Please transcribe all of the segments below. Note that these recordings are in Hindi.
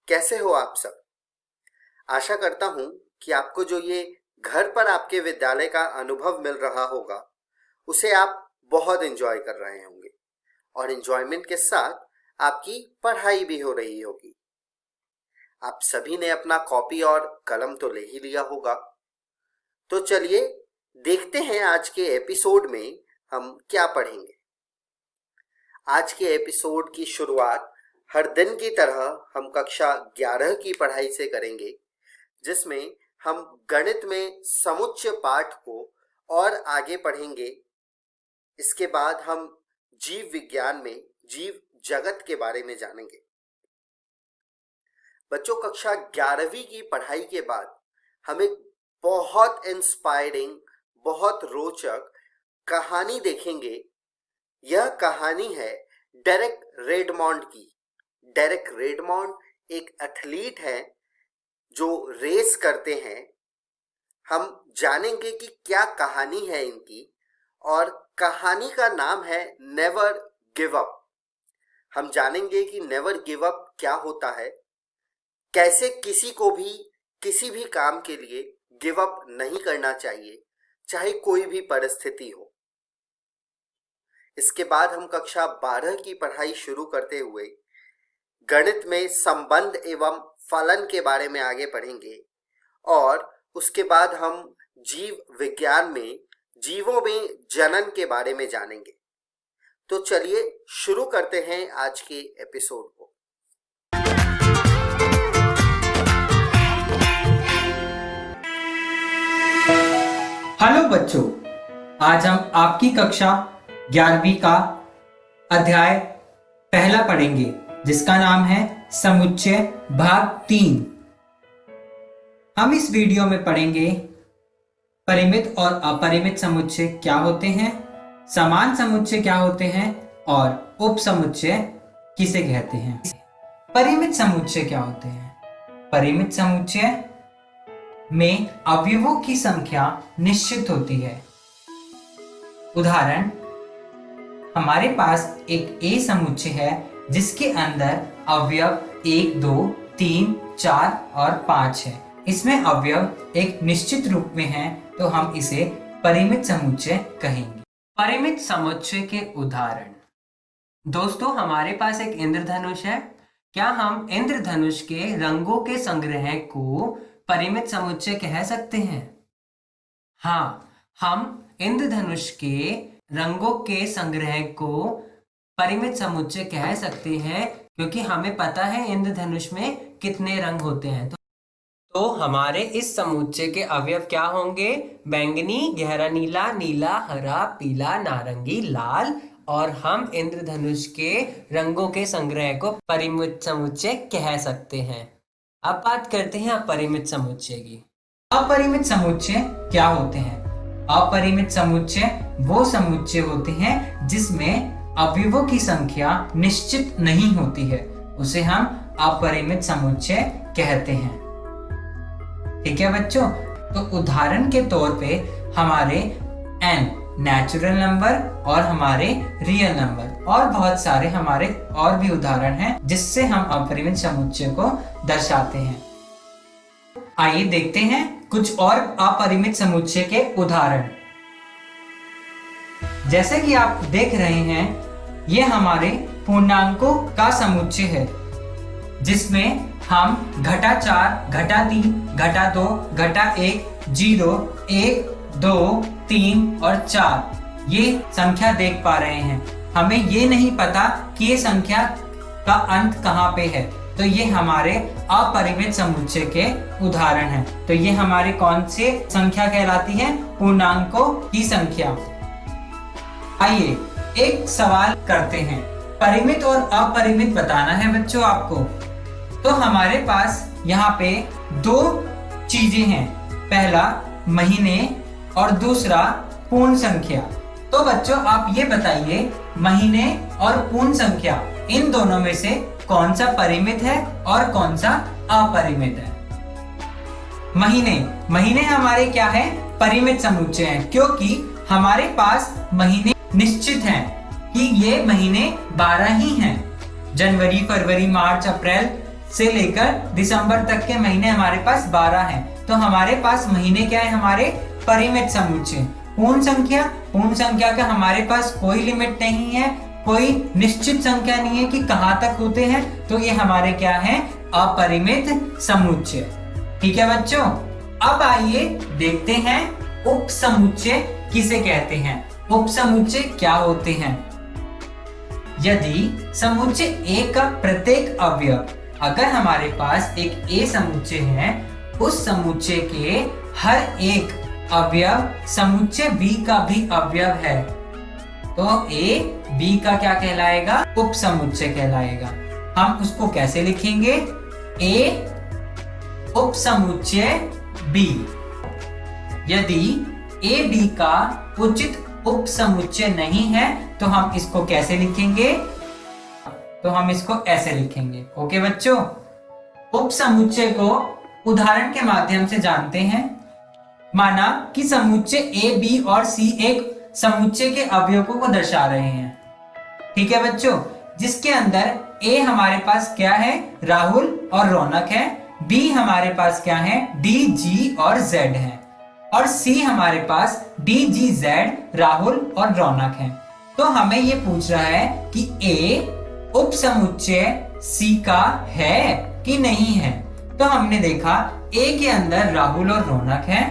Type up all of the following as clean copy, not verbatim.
कैसे हो आप सब। आशा करता हूँ कि आपको जो ये घर पर आपके विद्यालय का अनुभव मिल रहा होगा उसे आप बहुत एंजॉय कर रहे होंगे और एंजॉयमेंट के साथ आपकी पढ़ाई भी हो रही होगी। आप सभी ने अपना कॉपी और कलम तो ले ही लिया होगा। तो चलिए देखते हैं आज के एपिसोड में हम क्या पढ़ेंगे। आज के एपिसोड की शुरुआत हर दिन की तरह हम कक्षा 11 की पढ़ाई से करेंगे, जिसमें हम गणित में समुच्चय पाठ को और आगे पढ़ेंगे। इसके बाद हम जीव विज्ञान में जीव जगत के बारे में जानेंगे। बच्चों, कक्षा 11वीं की पढ़ाई के बाद हम एक बहुत इंस्पायरिंग, बहुत रोचक कहानी देखेंगे। यह कहानी है डेरेक रेडमॉन्ड की। डेरेक रेडमॉन्ड एक एथलीट है जो रेस करते हैं। हम जानेंगे कि क्या कहानी है इनकी, और कहानी का नाम है नेवर गिव अप। हम जानेंगे कि नेवर गिव अप क्या होता है, कैसे किसी को भी किसी भी काम के लिए गिव अप नहीं करना चाहिए, चाहे कोई भी परिस्थिति हो। इसके बाद हम कक्षा 12 की पढ़ाई शुरू करते हुए गणित में संबंध एवं फलन के बारे में आगे पढ़ेंगे, और उसके बाद हम जीव विज्ञान में जीवों में जनन के बारे में जानेंगे। तो चलिए शुरू करते हैं आज के एपिसोड को। हेलो बच्चों, आज हम आपकी कक्षा 11वीं का अध्याय पहला पढ़ेंगे, जिसका नाम है समुच्चय भाग 3। हम इस वीडियो में पढ़ेंगे परिमित और अपरिमित समुच्चय क्या होते हैं, समान समुच्चय क्या होते हैं और उप समुच्चय किसे कहते हैं। परिमित समुच्चय क्या होते हैं? परिमित समुच्चय में अवयवों की संख्या निश्चित होती है। उदाहरण, हमारे पास एक ए समुच्चय है जिसके अंदर अवयव 1, 2, 3, 4 और 5 है। इसमें अवयव एक निश्चित रूप में है, तो हम इसे परिमित समुच्चय कहेंगे। परिमित समुच्चय के उदाहरण। दोस्तों, हमारे पास एक इंद्रधनुष है। क्या हम इंद्रधनुष के रंगों के संग्रह को परिमित समुच्चय कह सकते हैं? हाँ, हम इंद्रधनुष के रंगों के संग्रह को परिमित समुच्चय कह सकते हैं, क्योंकि हमें पता है इंद्रधनुष में कितने रंग होते हैं। तो हमारे इस समुच्चय के अवयव क्या होंगे? बैंगनी, गहरा नीला, नीला, हरा, पीला, नारंगी, लाल, और हम इंद्रधनुष के रंगों के संग्रह को परिमित समुच्चय कह सकते हैं। अब बात करते हैं अपरिमित समुच्चय की। अपरिमित समुच्चय क्या होते हैं? अपरिमित समुच्चय वो समुच्चय होते हैं जिसमें अवयवों की संख्या निश्चित नहीं होती है, उसे हम अपरिमित समुच्चय कहते हैं। ठीक है बच्चों, तो उदाहरण के तौर पे हमारे n नेचुरल नंबर और हमारे रियल नंबर और बहुत सारे हमारे और भी उदाहरण हैं जिससे हम अपरिमित समुच्चय को दर्शाते हैं। आइए देखते हैं कुछ और अपरिमित समुच्चय के उदाहरण। जैसे कि आप देख रहे हैं, ये हमारे पूर्णांकों का समुच्चय है, जिसमें हम घटा 4, घटा 3, घटा 2, घटा 1, 0, 1, 2, 3 और 4 ये संख्या देख पा रहे हैं। हमें ये नहीं पता कि ये संख्या का अंत कहाँ पे है, तो ये हमारे अपरिमित समुच्चय के उदाहरण हैं। तो ये हमारे कौन से संख्या कहलाती है? पूर्णांकों की संख्या। आइए एक सवाल करते हैं। परिमित और अपरिमित बताना है बच्चों आपको। तो हमारे पास यहाँ पे 2 चीजें हैं, पहला महीने और दूसरा पूर्ण संख्या। तो बच्चों आप ये बताइए, महीने और पूर्ण संख्या इन दोनों में से कौन सा परिमित है और कौन सा अपरिमित है? महीने हमारे क्या है? परिमित समुच्चय है, क्योंकि हमारे पास महीने निश्चित हैं कि ये महीने 12 ही हैं। जनवरी, फरवरी, मार्च, अप्रैल से लेकर दिसंबर तक के महीने हमारे पास 12 हैं। तो हमारे पास महीने क्या है? हमारे परिमित समुच्चय। पूर्ण संख्या का हमारे पास कोई लिमिट नहीं है, कोई निश्चित संख्या नहीं है कि कहां तक होते हैं। तो ये हमारे क्या है? अपरिमित समुच्चय। ठीक है बच्चों, अब आइए देखते हैं उप समुच्चय किसे कहते हैं। उप समुच्चय क्या होते हैं? यदि समुच्चय A का प्रत्येक अवयव, अगर हमारे पास एक A समुच्चय है, उस समुच्चय के हर एक अवयव समुच्चय B का भी अवयव है, तो A B का क्या कहलाएगा? उप समुच्चय कहलाएगा। हम उसको कैसे लिखेंगे? A उप समुच्चय B। यदि A B का उचित उप समुच्चय नहीं है तो हम इसको कैसे लिखेंगे? तो हम इसको ऐसे लिखेंगे। ओके बच्चों, उप समुच्चय को उदाहरण के माध्यम से जानते हैं। माना कि समुच्चय A, B और C एक समुच्चय के अवयवों को दर्शा रहे हैं। ठीक है बच्चों, जिसके अंदर A हमारे पास क्या है? राहुल और रौनक है। B हमारे पास क्या है? D, G और Z है। और C हमारे पास D, G, Z राहुल और रौनक है। तो हमें ये पूछ रहा है कि A उप समुच्चय C का है कि नहीं है। तो हमने देखा A के अंदर राहुल और रौनक है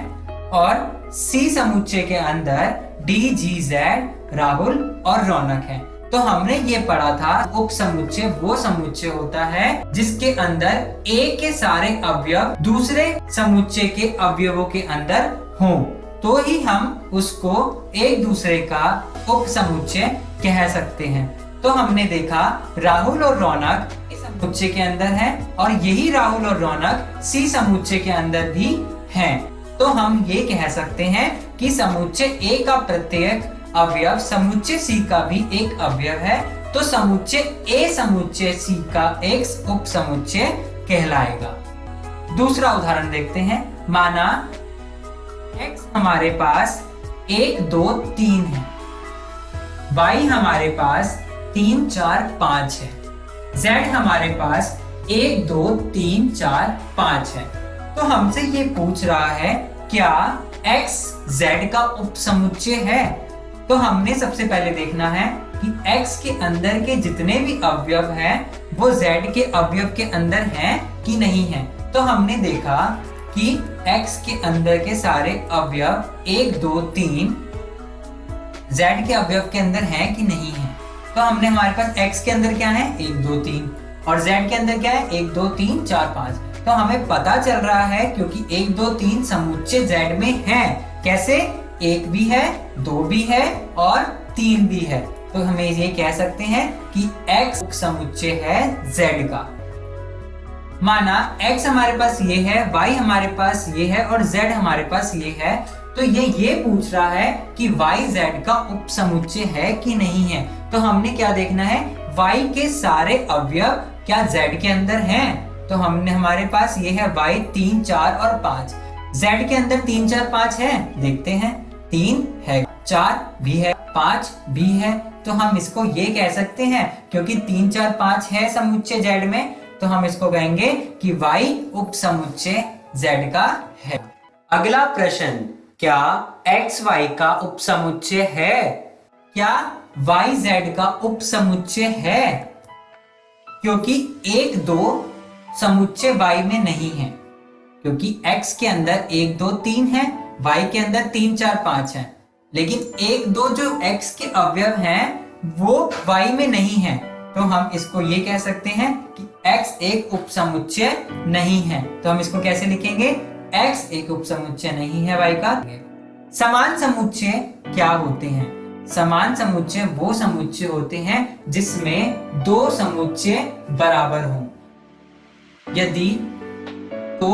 और C समुच्चय के अंदर D, G, Z राहुल और रौनक है। तो हमने ये पढ़ा था उप समुच्चय वो समुच्चय होता है जिसके अंदर A के सारे अवयव दूसरे समुच्चय के अवयवों के अंदर हों, तो ही हम उसको एक दूसरे का उप समुच्चय कह सकते हैं। तो हमने देखा राहुल और रौनक इस समुच्चय के अंदर है और यही राहुल और रौनक C समुच्चय के अंदर भी हैं। तो हम ये कह सकते हैं कि समुच्चय A का प्रत्येक अवयव समुच्चय C का भी एक अवयव है। तो समुच्चय A समुच्चय C का एक उप समुच्चय कहलाएगा। दूसरा उदाहरण देखते हैं। माना X हमारे पास 1, 2, 3 है, Y हमारे पास 3, 4, 5 है, Z हमारे पास 1, 2, 3, 4, 5 है। तो हमसे ये पूछ रहा है क्या X Z का उप समुच्चय है। तो हमने सबसे पहले देखना है कि X के अंदर के जितने भी अवयव हैं वो Z के अवयव के अंदर हैं कि नहीं है। तो हमने देखा कि X के अंदर के सारे अवयव 1, 2, 3 Z के अवयव के अंदर हैं कि नहीं है। तो हमने हमारे पास X के अंदर क्या है? 1, 2, 3 और Z के अंदर क्या है? 1, 2, 3, 4, 5। तो हमें पता चल रहा है क्योंकि 1, 2, 3 समुच्चय Z में है। कैसे? 1 भी है, 2 भी है और 3 भी है। तो हमें ये कह सकते हैं कि X समुच्चय है Z का। माना X हमारे पास ये है, Y हमारे पास ये है और Z हमारे पास ये है। तो ये पूछ रहा है कि Y Z का उप समुच्चय है कि नहीं है। तो हमने क्या देखना है? Y के सारे अवयव क्या Z के अंदर हैं। तो हमने हमारे पास ये है Y 3, 4 और 5। Z के अंदर 3, 4, 5 है, देखते हैं। 3 है, 4 भी है, 5 भी है। तो हम इसको ये कह सकते हैं क्योंकि 3, 4, 5 है समुच्चय Z में, तो हम इसको कहेंगे कि Y उप समुच्चय Z का है। अगला प्रश्न, क्या X Y का उप समुच्चय है? क्या Y Z का उप समुच्चय है? क्योंकि 1, 2 समुच्चय Y में नहीं है, क्योंकि X के अंदर 1, 2, 3 है, Y के अंदर 3, 4, 5 है। लेकिन 1, 2 जो X के अवयव हैं वो Y में नहीं है। तो हम इसको ये कह सकते हैं कि X एक उप समुच्चय नहीं है। तो हम इसको कैसे लिखेंगे? X एक उप समुच्चय नहीं है Y का। समान समुच्चय क्या होते हैं? समान समुच्चय वो समुच्चय होते हैं जिसमें दो समुच्चय बराबर हों। यदि तो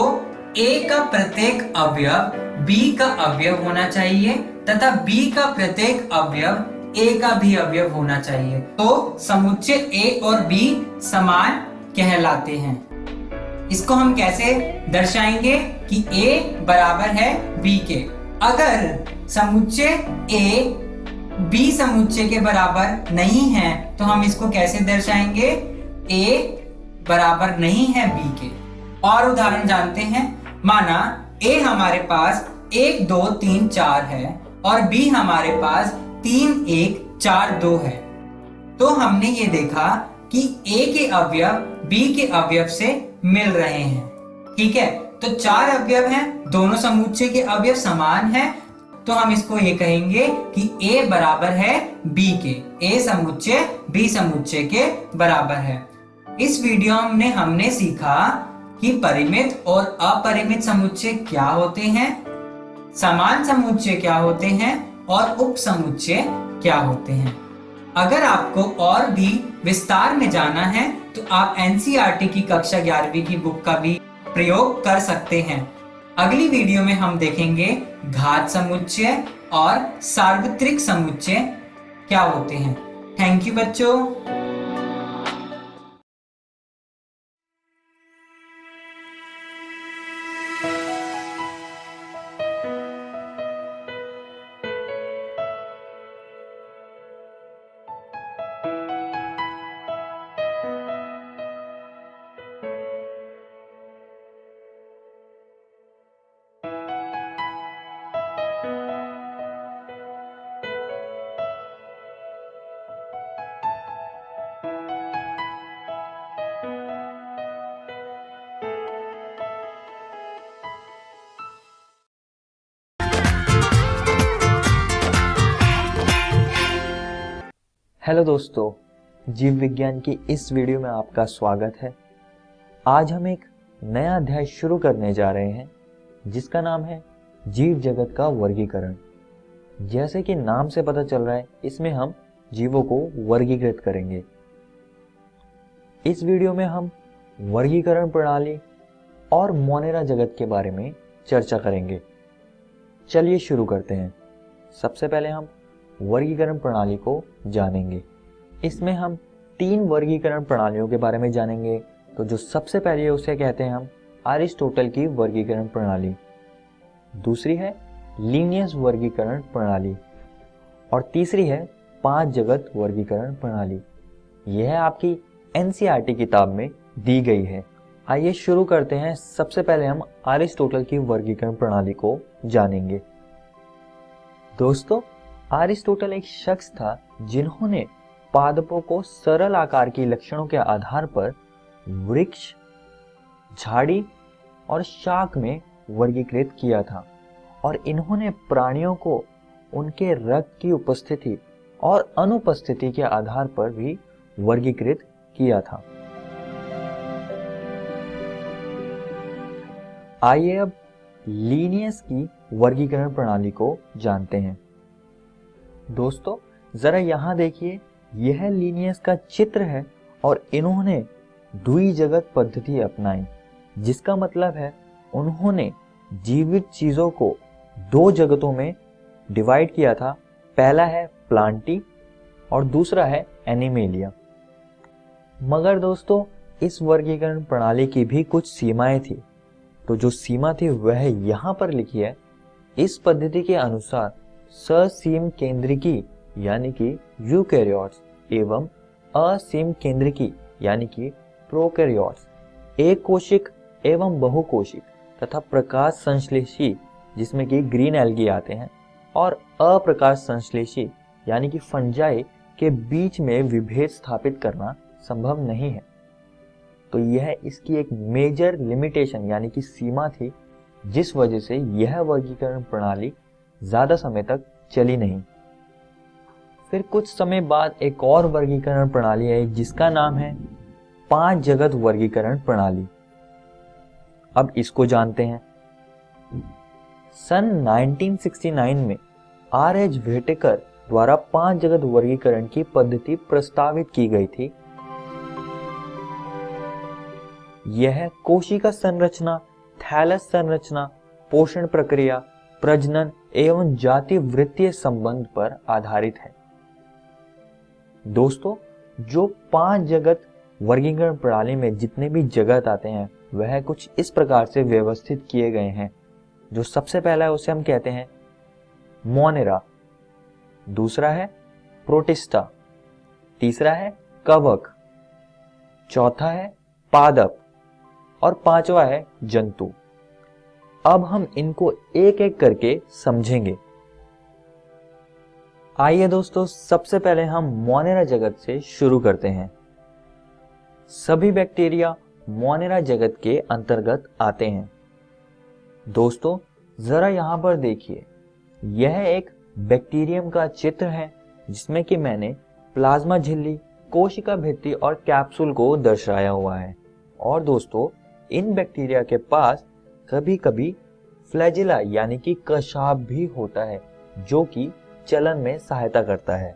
A का प्रत्येक अवयव B का अवयव होना चाहिए तथा B का प्रत्येक अवयव A का भी अवयव होना चाहिए, तो समुच्चय A और B समान कहलाते हैं। इसको हम कैसे दर्शाएंगे कि A बराबर है B के। अगर समुच्चय A B समुच्चय के बराबर नहीं है तो हम इसको कैसे दर्शाएंगे? A बराबर नहीं है बी के। और उदाहरण जानते हैं। माना ए हमारे पास 1 2 3 4 है और बी हमारे पास 3 1 4 2 है। तो हमने ये देखा कि ए के अवयव बी के अवयव से मिल रहे हैं। ठीक है, तो 4 अवयव हैं, दोनों समुच्चय के अवयव समान हैं, तो हम इसको ये कहेंगे कि A बराबर है B के। A समुच्चय B समुच्चय के बराबर है। इस वीडियो में हमने सीखा कि परिमित और अपरिमित समुच्चय क्या होते हैं, समान समुच्चय क्या होते हैं और उप समुच्चय क्या होते हैं। अगर आपको और भी विस्तार में जाना है तो आप एनसीईआरटी की कक्षा 11वीं की बुक का भी प्रयोग कर सकते हैं। अगली वीडियो में हम देखेंगे घात समुच्चय और सार्वत्रिक समुच्चय क्या होते हैं। थैंक यू बच्चों। हेलो दोस्तों, जीव विज्ञान की इस वीडियो में आपका स्वागत है। आज हम एक नया अध्याय शुरू करने जा रहे हैं जिसका नाम है जीव जगत का वर्गीकरण। जैसे कि नाम से पता चल रहा है, इसमें हम जीवों को वर्गीकृत करेंगे। इस वीडियो में हम वर्गीकरण प्रणाली और मोनेरा जगत के बारे में चर्चा करेंगे। चलिए शुरू करते हैं। सबसे पहले हम वर्गीकरण प्रणाली को जानेंगे। इसमें हम 3 वर्गीकरण प्रणालियों के बारे में जानेंगे। तो जो सबसे पहले है उसे कहते हैं हम अरिस्टोटल की वर्गीकरण प्रणाली, दूसरी है लीनियस वर्गीकरण प्रणाली और तीसरी है 5 जगत वर्गीकरण प्रणाली। यह आपकी एनसीईआरटी किताब में दी गई है। आइए शुरू करते हैं। सबसे पहले हम अरिस्टोटल की वर्गीकरण प्रणाली को जानेंगे। दोस्तों, अरिस्टोटल एक शख्स था जिन्होंने पादपों को सरल आकार की लक्षणों के आधार पर वृक्ष, झाड़ी और शाक में वर्गीकृत किया था और इन्होंने प्राणियों को उनके रक्त की उपस्थिति और अनुपस्थिति के आधार पर भी वर्गीकृत किया था। आइए अब लीनियस की वर्गीकरण प्रणाली को जानते हैं। दोस्तों, जरा यहां देखिए, यह लीनियस का चित्र है और इन्होंने द्विजगत पद्धति अपनाई, जिसका मतलब है उन्होंने जीवित चीजों को 2 जगतों में डिवाइड किया था। पहला है प्लांटी और दूसरा है एनिमेलिया। मगर दोस्तों, इस वर्गीकरण प्रणाली की भी कुछ सीमाएं थी। तो जो सीमा थी वह यहां पर लिखी है। इस पद्धति के अनुसार ससीम केंद्रिकी यानी कि यूकैरियोट्स एवं असीम केंद्रिकी यानी कि प्रोकैरियोट्स, एक कोशिक एवं बहुकोशिक तथा प्रकाश संश्लेषी जिसमें कि ग्रीन एल्गी आते हैं और अप्रकाश संश्लेषी यानी कि फंजाई के बीच में विभेद स्थापित करना संभव नहीं है। तो यह इसकी एक मेजर लिमिटेशन यानी कि सीमा थी, जिस वजह से यह वर्गीकरण प्रणाली ज्यादा समय तक चली नहीं। फिर कुछ समय बाद एक और वर्गीकरण प्रणाली आई जिसका नाम है 5 जगत वर्गीकरण प्रणाली। अब इसको जानते हैं। सन 1969 में R.H. व्हिटेकर द्वारा 5 जगत वर्गीकरण की पद्धति प्रस्तावित की गई थी। यह कोशिका संरचना, थैलस संरचना, पोषण प्रक्रिया, प्रजनन एवं जाति वृत्तीय संबंध पर आधारित है। दोस्तों, जो 5 जगत वर्गीकरण प्रणाली में जितने भी जगत आते हैं वह कुछ इस प्रकार से व्यवस्थित किए गए हैं। जो सबसे पहला है उसे हम कहते हैं मोनेरा, दूसरा है प्रोटिस्टा, तीसरा है कवक, चौथा है पादप और पांचवा है जंतु। अब हम इनको एक एक करके समझेंगे। आइए दोस्तों, सबसे पहले हम मोनेरा जगत से शुरू करते हैं। सभी बैक्टीरिया मोनेरा जगत के अंतर्गत आते हैं। दोस्तों जरा यहां पर देखिए, यह एक बैक्टीरियम का चित्र है जिसमें कि मैंने प्लाज्मा झिल्ली, कोशिका भित्ति और कैप्सूल को दर्शाया हुआ है। और दोस्तों इन बैक्टीरिया के पास कभी कभी फ्लैजिला यानी कि कशाब भी होता है जो कि चलन में सहायता करता है।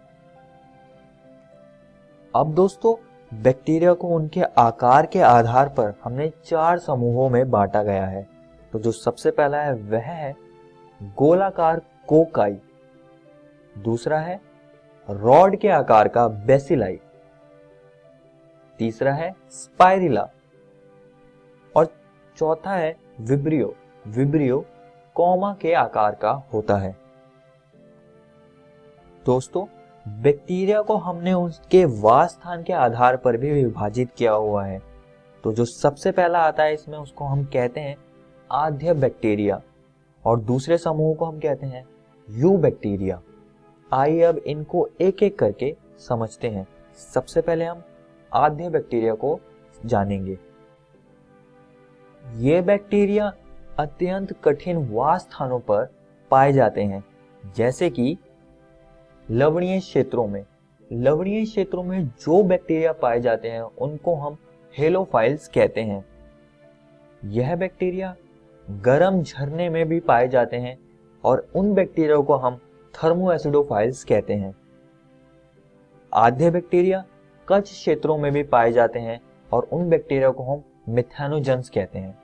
अब दोस्तों बैक्टीरिया को उनके आकार के आधार पर हमने 4 समूहों में बांटा गया है। तो जो सबसे पहला है वह है गोलाकार कोकाई, दूसरा है रॉड के आकार का बेसिलाई, तीसरा है स्पाइरिला और चौथा है विब्रियो। विब्रियो कॉमा के आकार का होता है। दोस्तों बैक्टीरिया को हमने उसके वास स्थान के आधार पर भी विभाजित किया हुआ है। तो जो सबसे पहला आता है इसमें उसको हम कहते हैं आद्य बैक्टीरिया और दूसरे समूह को हम कहते हैं यू बैक्टीरिया। आइए अब इनको एक एक करके समझते हैं। सबसे पहले हम आद्य बैक्टीरिया को जानेंगे। ये बैक्टीरिया अत्यंत कठिन वास स्थानों पर पाए जाते हैं, जैसे कि लवणीय क्षेत्रों में। लवणीय क्षेत्रों में जो बैक्टीरिया पाए जाते हैं उनको हम हेलोफाइल्स कहते हैं। यह बैक्टीरिया गर्म झरने में भी पाए जाते हैं और उन बैक्टीरिया को हम थर्मोएसिडोफाइल्स कहते हैं। आधे बैक्टीरिया कच्छ क्षेत्रों में भी पाए जाते हैं और उन बैक्टीरिया को हम मिथेनोजेंस कहते हैं।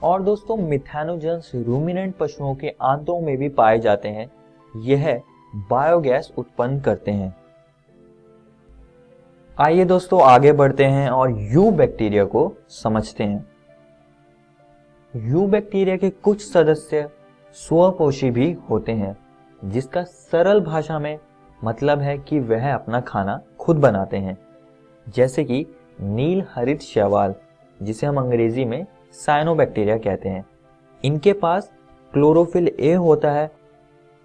और दोस्तों मिथेनोजेंस रूमिनेंट पशुओं के आंतों में भी पाए जाते हैं। यह बायोगैस उत्पन्न करते हैं। आइए दोस्तों आगे बढ़ते हैं और यू बैक्टीरिया को समझते हैं। यू बैक्टीरिया के कुछ सदस्य स्वपोषी भी होते हैं, जिसका सरल भाषा में मतलब है कि वह अपना खाना खुद बनाते हैं, जैसे कि नील हरित शैवाल जिसे हम अंग्रेजी में साइनोबैक्टीरिया कहते हैं। इनके पास क्लोरोफिल ए होता है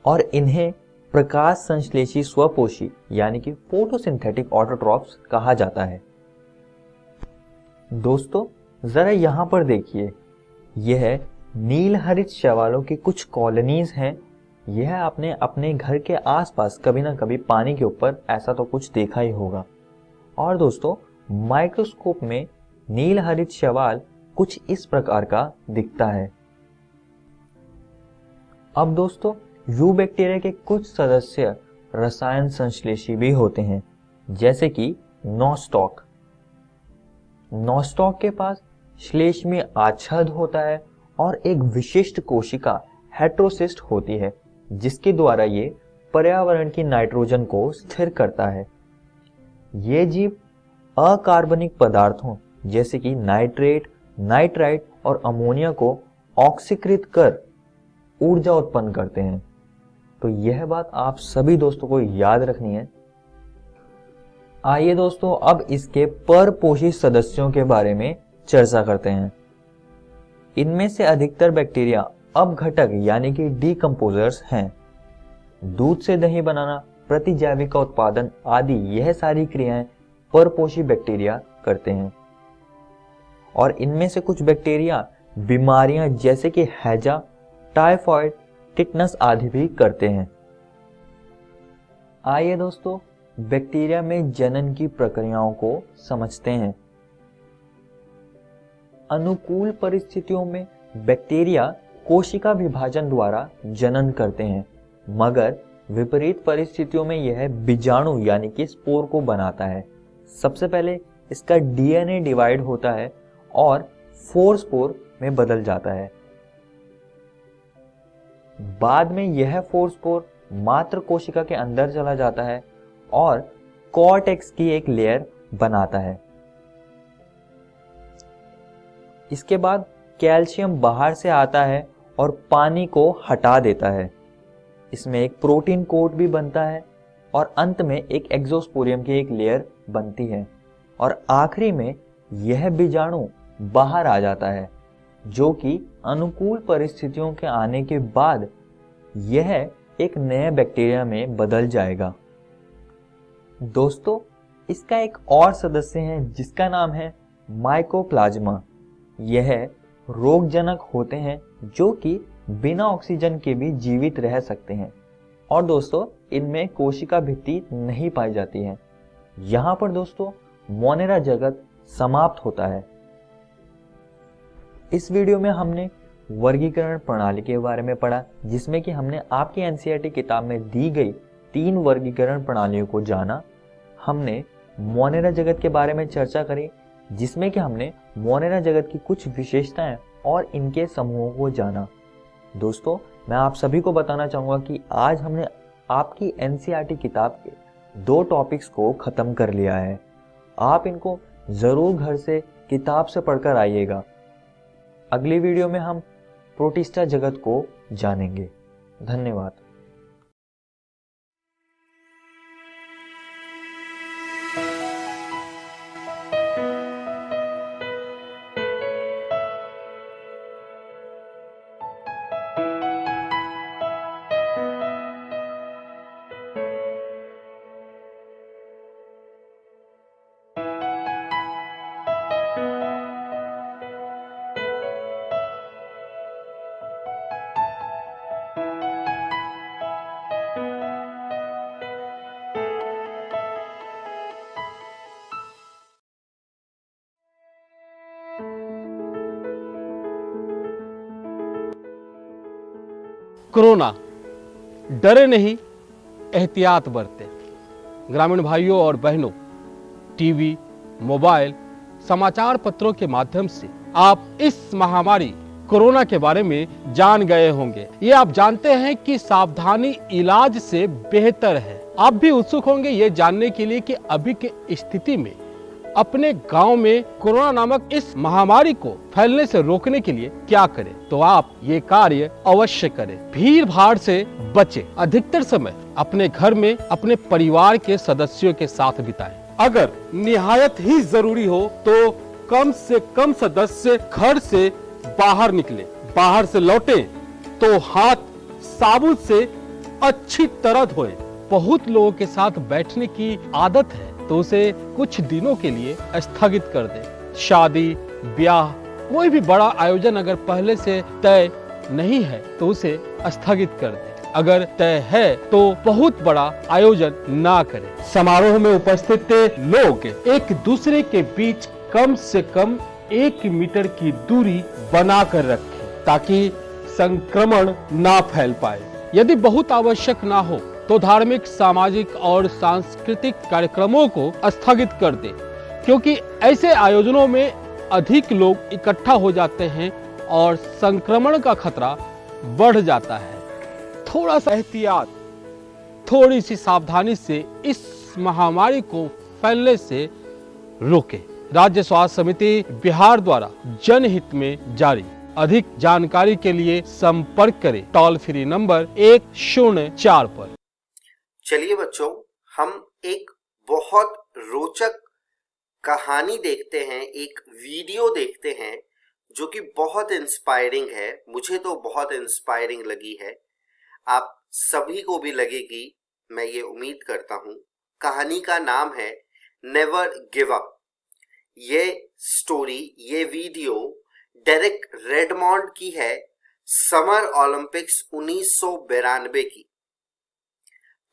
और इन्हें प्रकाश संश्लेषी स्वपोषी यानी कि फोटोसिंथेटिक ऑटोट्रॉफ्स कहा जाता है। दोस्तों जरा यहां पर देखिए, यह नील हरित शैवालों की कुछ कॉलोनीज हैं। यह आपने अपने घर के आसपास कभी ना कभी पानी के ऊपर ऐसा तो कुछ देखा ही होगा। और दोस्तों माइक्रोस्कोप में नील हरित शैवाल कुछ इस प्रकार का दिखता है। अब दोस्तों यू बैक्टीरिया के कुछ सदस्य रसायन संश्लेषी भी होते हैं, जैसे कि नॉस्टॉक। नॉस्टॉक के पास श्लेष्मीय आच्छाद होता है और एक विशिष्ट कोशिका हेट्रोसिस्ट होती है, जिसके द्वारा ये पर्यावरण की नाइट्रोजन को स्थिर करता है। ये जीव अकार्बनिक पदार्थों जैसे कि नाइट्रेट, नाइट्राइट और अमोनिया को ऑक्सीकृत कर ऊर्जा उत्पन्न करते हैं। तो यह बात आप सभी दोस्तों को याद रखनी है। आइए दोस्तों अब इसके परपोषी सदस्यों के बारे में चर्चा करते हैं। इनमें से अधिकतर बैक्टीरिया अपघटक यानी कि डीकंपोजर्स हैं। दूध से दही बनाना, प्रतिजैविक का उत्पादन आदि यह सारी क्रियाएं परपोषी बैक्टीरिया करते हैं। और इनमें से कुछ बैक्टीरिया बीमारियां जैसे कि हैजा, टाइफॉइड, टिटनस आदि भी करते हैं। आइए दोस्तों बैक्टीरिया में जनन की प्रक्रियाओं को समझते हैं। अनुकूल परिस्थितियों में बैक्टीरिया कोशिका विभाजन द्वारा जनन करते हैं, मगर विपरीत परिस्थितियों में यह बीजाणु यानी कि स्पोर को बनाता है। सबसे पहले इसका डीएनए डिवाइड होता है और 4 स्पोर में बदल जाता है। बाद में यह 4 स्पोर मात्र कोशिका के अंदर चला जाता है और कॉर्टेक्स की एक लेयर बनाता है। इसके बाद कैल्शियम बाहर से आता है और पानी को हटा देता है। इसमें एक प्रोटीन कोट भी बनता है और अंत में एक एक्सोस्पोरियम की एक लेयर बनती है और आखिरी में यह बीजाणु बाहर आ जाता है, जो कि अनुकूल परिस्थितियों के आने के बाद यह एक नए बैक्टीरिया में बदल जाएगा। दोस्तों, इसका एक और सदस्य है जिसका नाम है माइकोप्लाज्मा। यह रोगजनक होते हैं जो कि बिना ऑक्सीजन के भी जीवित रह सकते हैं और दोस्तों इनमें कोशिका भित्ति नहीं पाई जाती है। यहाँ पर दोस्तों मोनेरा जगत समाप्त होता है। इस वीडियो में हमने वर्गीकरण प्रणाली के बारे में पढ़ा, जिसमें कि हमने आपकी एनसीईआरटी किताब में दी गई 3 वर्गीकरण प्रणालियों को जाना। हमने मोनेरा जगत के बारे में चर्चा करी, जिसमें कि हमने मोनेरा जगत की कुछ विशेषताएं और इनके समूहों को जाना। दोस्तों, मैं आप सभी को बताना चाहूँगा कि आज हमने आपकी एनसीईआरटी किताब के 2 टॉपिक्स को ख़त्म कर लिया है। आप इनको ज़रूर घर से किताब से पढ़कर आइएगा। अगली वीडियो में हम प्रोटिस्टा जगत को जानेंगे। धन्यवाद। कोरोना, डरे नहीं, एहतियात बरतें। ग्रामीण भाइयों और बहनों, टीवी, मोबाइल, समाचार पत्रों के माध्यम से आप इस महामारी कोरोना के बारे में जान गए होंगे। ये आप जानते हैं कि सावधानी इलाज से बेहतर है। आप भी उत्सुक होंगे ये जानने के लिए कि अभी की स्थिति में अपने गांव में कोरोना नामक इस महामारी को फैलने से रोकने के लिए क्या करें। तो आप ये कार्य अवश्य करें। भीड़ भाड़ से बचें। अधिकतर समय अपने घर में अपने परिवार के सदस्यों के साथ बिताएं। अगर निहायत ही जरूरी हो तो कम से कम सदस्य घर से बाहर निकले। बाहर से लौटे तो हाथ साबुन से अच्छी तरह धोएं। बहुत लोगों के साथ बैठने की आदत है तो उसे कुछ दिनों के लिए स्थगित कर दें। शादी, ब्याह, कोई भी बड़ा आयोजन अगर पहले से तय नहीं है तो उसे स्थगित कर दें। अगर तय है तो बहुत बड़ा आयोजन ना करें। समारोह में उपस्थित लोग एक दूसरे के बीच कम से कम 1 मीटर की दूरी बनाकर रखें ताकि संक्रमण ना फैल पाए। यदि बहुत आवश्यक ना हो तो धार्मिक, सामाजिक और सांस्कृतिक कार्यक्रमों को स्थगित कर दें, क्योंकि ऐसे आयोजनों में अधिक लोग इकट्ठा हो जाते हैं और संक्रमण का खतरा बढ़ जाता है। थोड़ा सा एहतियात, थोड़ी सी सावधानी से इस महामारी को फैलने से रोकें। राज्य स्वास्थ्य समिति बिहार द्वारा जनहित में जारी। अधिक जानकारी के लिए संपर्क करें टोल फ्री नंबर 104 पर। चलिए बच्चों, हम एक बहुत रोचक कहानी देखते हैं, एक वीडियो देखते हैं जो कि बहुत इंस्पायरिंग है। मुझे तो बहुत इंस्पायरिंग लगी है, आप सभी को भी लगेगी, मैं ये उम्मीद करता हूँ। कहानी का नाम है नेवर गिव अप। ये स्टोरी, ये वीडियो डेरेक रेडमॉन्ड की है, समर ओलंपिक्स 1992 की।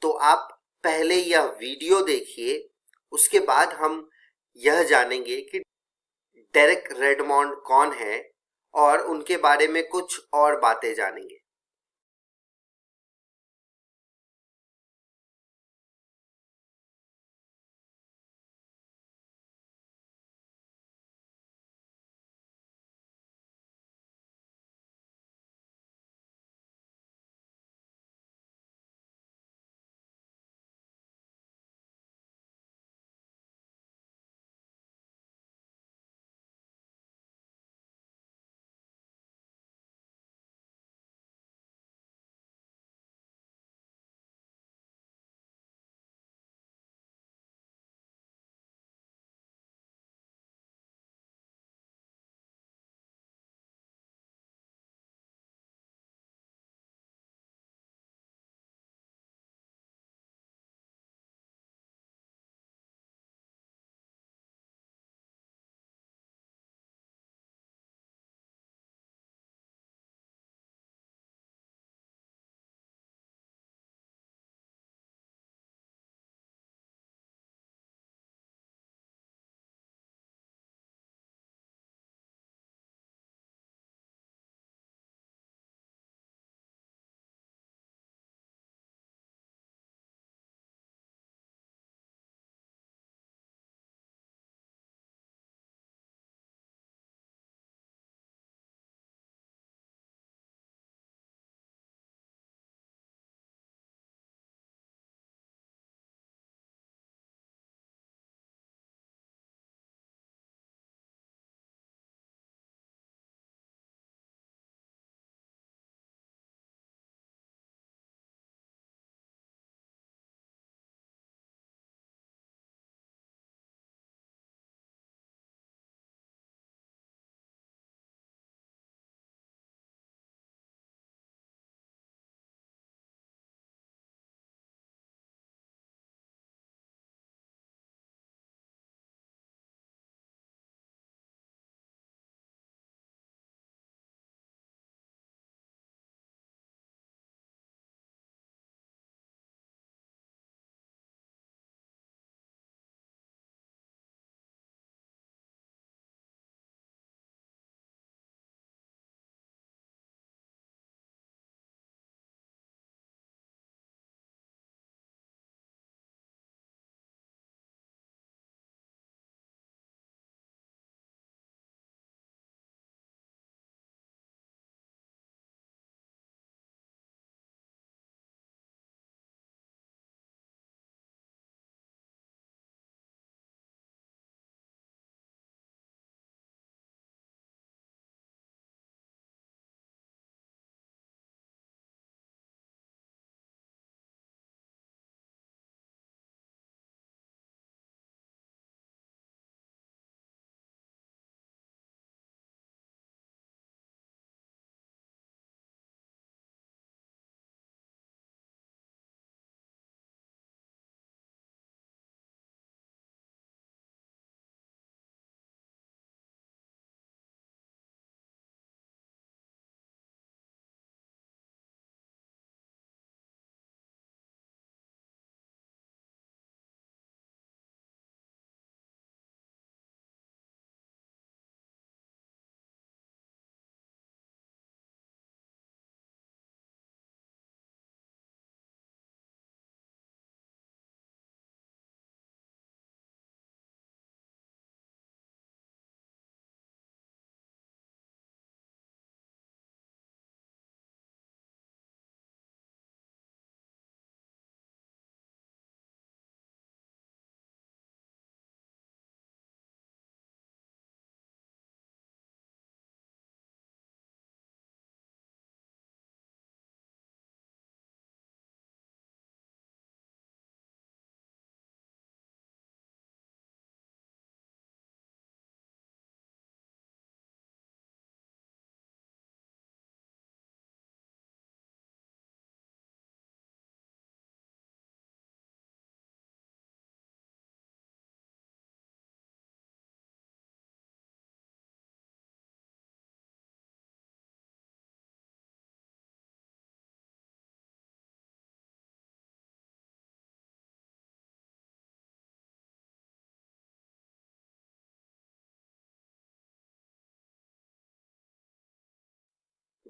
तो आप पहले यह वीडियो देखिए, उसके बाद हम यह जानेंगे कि डेरेक रेडमॉन्ड कौन है और उनके बारे में कुछ और बातें जानेंगे।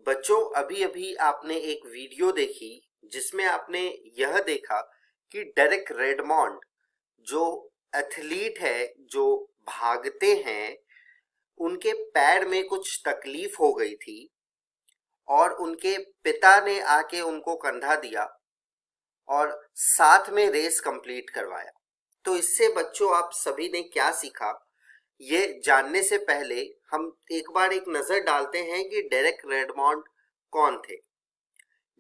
बच्चों, अभी अभी आपने एक वीडियो देखी जिसमें आपने यह देखा कि डेरेक रेडमॉन्ड जो एथलीट है, जो भागते हैं, उनके पैर में कुछ तकलीफ हो गई थी और उनके पिता ने आके उनको कंधा दिया और साथ में रेस कंप्लीट करवाया। तो इससे बच्चों आप सभी ने क्या सीखा, ये जानने से पहले हम एक बार एक नजर डालते हैं कि डेरेक रेडमॉन्ड कौन थे।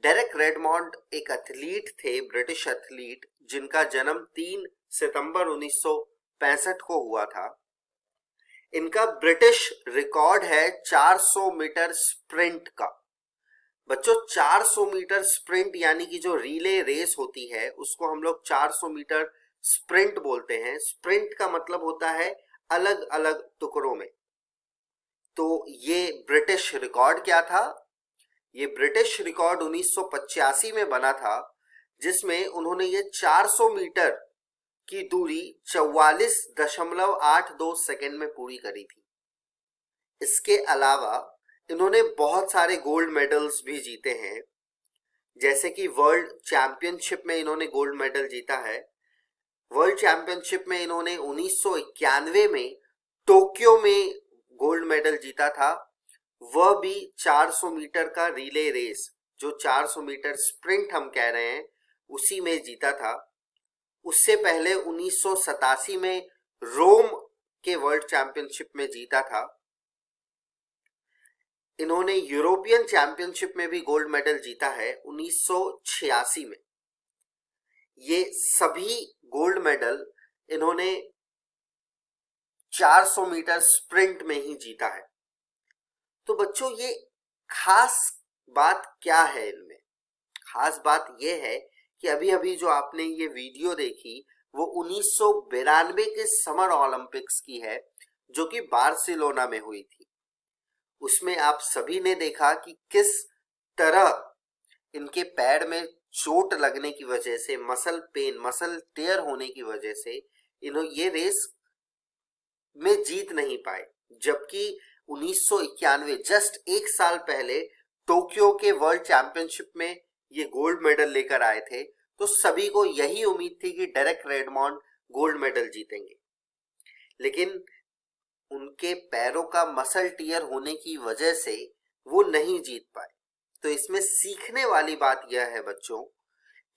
डेरेक रेडमॉन्ड एक एथलीट थे, ब्रिटिश एथलीट, जिनका जन्म 3 सितंबर 1965 को हुआ था। इनका ब्रिटिश रिकॉर्ड है 400 मीटर स्प्रिंट का। बच्चों, 400 मीटर स्प्रिंट यानी कि जो रिले रेस होती है उसको हम लोग 400 मीटर स्प्रिंट बोलते हैं। स्प्रिंट का मतलब होता है अलग अलग टुकड़ों में। तो ये ब्रिटिश रिकॉर्ड क्या था? ये ब्रिटिश रिकॉर्ड 1985 में बना था, जिसमें उन्होंने ये 400 मीटर की दूरी 44.82 सेकेंड में पूरी करी थी। इसके अलावा इन्होंने बहुत सारे गोल्ड मेडल्स भी जीते हैं, जैसे कि वर्ल्ड चैंपियनशिप में इन्होंने गोल्ड मेडल जीता है। वर्ल्ड चैंपियनशिप में इन्होंने 1991 में टोक्यो में गोल्ड मेडल जीता था, वह भी 400 मीटर का रिले रेस, जो 400 मीटर स्प्रिंट हम कह रहे हैं, उसी में जीता था। उससे पहले 1987 में रोम के वर्ल्ड चैंपियनशिप में जीता था। इन्होंने यूरोपियन चैंपियनशिप में भी गोल्ड मेडल जीता है 1986 में। ये सभी गोल्ड मेडल इन्होंने 400 मीटर स्प्रिंट में ही जीता है। तो बच्चों, ये खास बात क्या है इनमें? खास बात यह है कि अभी अभी जो आपने ये वीडियो देखी वो 1992 के समर ओलंपिक्स की है, जो कि बार्सिलोना में हुई थी। उसमें आप सभी ने देखा कि किस तरह इनके पैर में चोट लगने की वजह से, मसल पेन, मसल टेयर होने की वजह से इन्होंने ये रेस में जीत नहीं पाए। जबकि 1991 जस्ट एक साल पहले टोक्यो के वर्ल्ड चैंपियनशिप में ये गोल्ड मेडल लेकर आए थे। तो सभी को यही उम्मीद थी कि डेरेक रेडमॉन्ड गोल्ड मेडल जीतेंगे, लेकिन उनके पैरों का मसल टियर होने की वजह से वो नहीं जीत पाए। तो इसमें सीखने वाली बात यह है बच्चों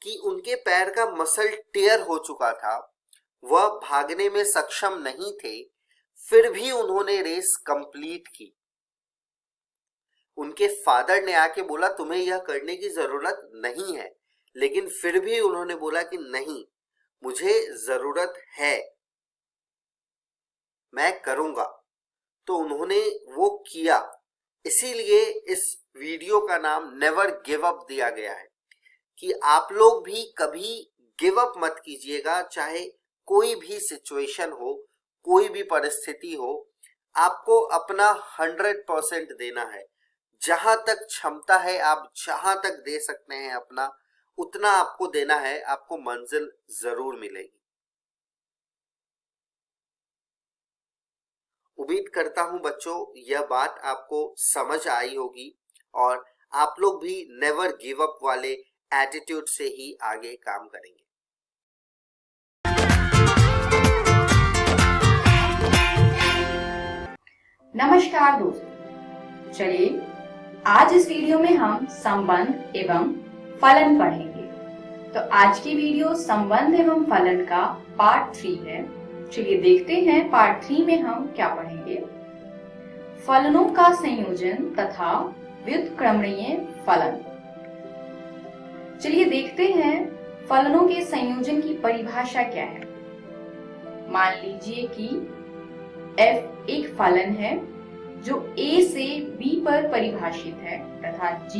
कि उनके पैर का मसल टियर हो चुका था, वह भागने में सक्षम नहीं थे, फिर भी उन्होंने रेस कंप्लीट की। उनके फादर ने आके बोला तुम्हें यह करने की जरूरत नहीं है, लेकिन फिर भी उन्होंने बोला कि नहीं, मुझे जरूरत है, मैं करूंगा। तो उन्होंने वो किया। इसीलिए इस वीडियो का नाम नेवर गिव अप दिया गया है कि आप लोग भी कभी गिव अप मत कीजिएगा। चाहे कोई भी सिचुएशन हो, कोई भी परिस्थिति हो, आपको अपना 100% देना है। जहां तक क्षमता है आप जहां तक दे सकते हैं अपना, उतना आपको देना है, आपको मंजिल जरूर मिलेगी। उम्मीद करता हूं बच्चों यह बात आपको समझ आई होगी और आप लोग भी नेवर गिव अप वाले एटीट्यूड से ही आगे काम करेंगे। नमस्कार दोस्तों, चलिए आज इस वीडियो में हम संबंध एवं फलन पढ़ेंगे। तो आज की वीडियो संबंध एवं फलन का पार्ट 3 है। चलिए देखते हैं पार्ट 3 में हम क्या पढ़ेंगे। फलनों का संयोजन तथा व्युत्क्रमणीय फलन। चलिए देखते हैं फलनों के संयोजन की परिभाषा क्या है। मान लीजिए कि f एक फलन है जो a से b पर परिभाषित है तथा g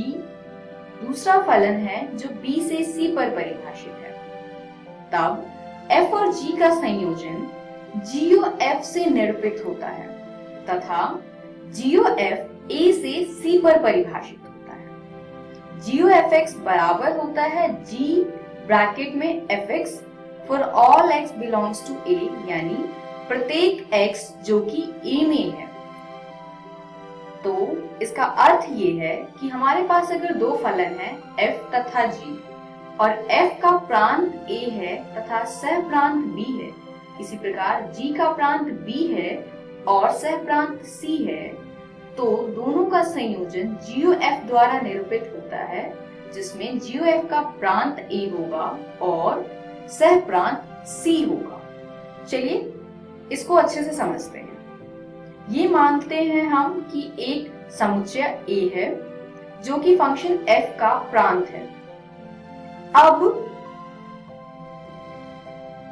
दूसरा फलन है जो b से c पर परिभाषित है। तब f और g का संयोजन GOF से निरूपित होता है तथा GOF a से c पर परिभाषित होता है। GOFX बराबर होता है G ब्रैकेट में fx for all x belongs to a, यानी प्रत्येक x जो कि a में है। तो इसका अर्थ ये है कि हमारे पास अगर दो फलन हैं f तथा g और f का प्रांत a है तथा सह प्रांत b है, इसी प्रकार g का प्रांत b है और सह प्रांत c है, तो दोनों का संयोजन GOF द्वारा निरूपित होता है, जिसमें GOF का प्रांत a होगा और सह प्रांत c होगा। चलिए इसको अच्छे से समझते हैं। ये मानते हैं हम कि एक समुच्चय A है जो कि फंक्शन f का प्रांत है। अब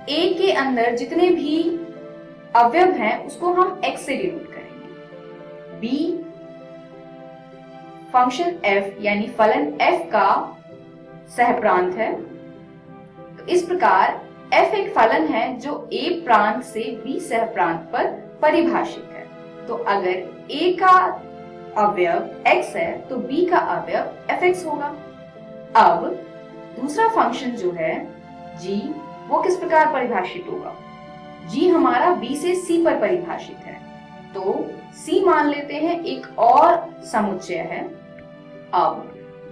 A के अंदर जितने भी अवयव हैं उसको हम x से डिनोट करेंगे। B फंक्शन f यानी फलन f का सहप्रांत है। तो इस प्रकार f एक फलन है जो a प्रांत से b सहप्रांत पर परिभाषित है। तो अगर a का अवयव x है तो b का अवयव fx होगा। अब दूसरा फंक्शन जो है g, वो किस प्रकार परिभाषित होगा? g हमारा b से c पर परिभाषित है, तो c मान लेते हैं एक और समुच्चय है। अब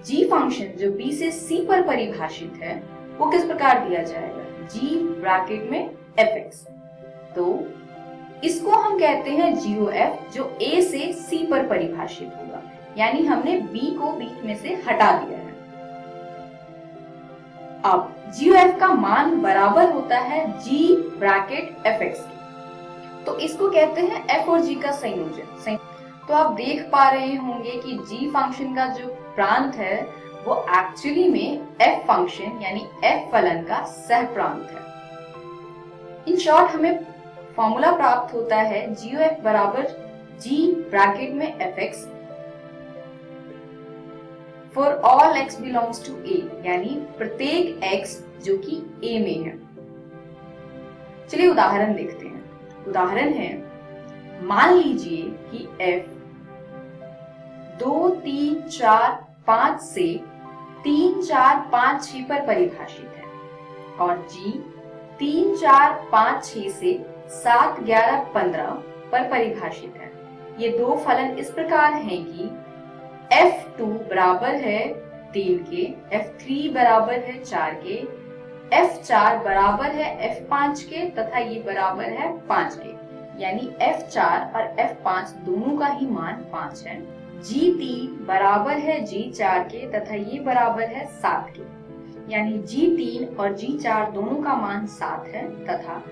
g फंक्शन जो b से c पर परिभाषित है वो किस प्रकार दिया जाएगा? g ब्रैकेट में fx। तो इसको हम कहते हैं GOF जो a से c पर परिभाषित होगा, यानी हमने b को बीच में से हटा दिया है। अब GOF का मान बराबर होता है g ब्रैकेट fx के, तो इसको कहते हैं f और g का संयोजन। तो आप देख पा रहे होंगे कि g फंक्शन का जो प्रांत है वो एक्चुअली में f फंक्शन यानी f फलन का सह प्रांत है। इन शॉर्ट हमें फॉर्मूला प्राप्त होता है GOF बराबर g ब्रैकेट में fx for all x belongs to a, यानी प्रत्येक x जो कि a में है। चलिए उदाहरण देखते हैं। उदाहरण है, मान लीजिए कि f 2, 3, 4, 5 से 3, 4, 5, 6 पर परिभाषित है और g 3, 4, 5, 6 से 7, 11, 15 पर परिभाषित है। ये दो फलन इस प्रकार हैं कि f2 बराबर है 3 के, f3 बराबर है 4 के, f4 बराबर है f5 के तथा ये बराबर है 5 के, यानी f4 और f5 दोनों का ही मान 5 है। g3 बराबर है g4 के तथा ये बराबर है 7 के, यानी g3 और g4 दोनों का मान 7 है तथा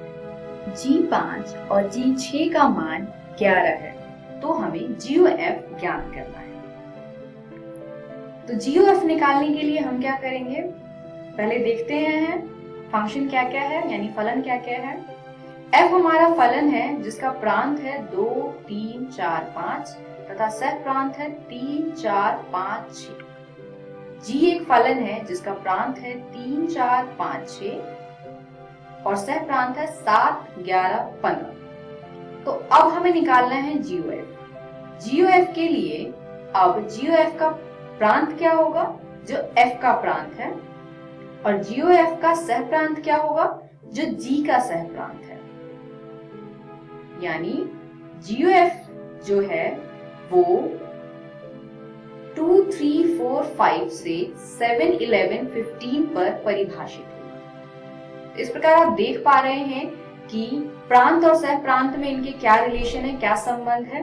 g5 और g6 का मान 11 है। तो हमें GOF ज्ञात करना है। तो GOF निकालने के लिए हम क्या करेंगे? पहले देखते हैं फंक्शन क्या क्या है, यानी फलन क्या क्या है। f हमारा फलन है जिसका प्रांत है 2, 3, 4, 5 तथा सह प्रांत है 3, 4, 5, 6। g एक फलन है जिसका प्रांत है 3, 4, 5, 6 और सह प्रांत है 7, 11, 15। तो अब हमें निकालना है GOF। GOF के लिए अब GOF का प्रांत क्या होगा? जो f का प्रांत है, और GOF का सह प्रांत क्या होगा? जो g का सह प्रांत है। यानी GOF जो है वो 2, 3, 4, 5 से 7, 11, 15 पर परिभाषित होगा। इस प्रकार आप देख पा रहे हैं कि प्रांत और सह प्रांत में इनके क्या रिलेशन है, क्या संबंध है।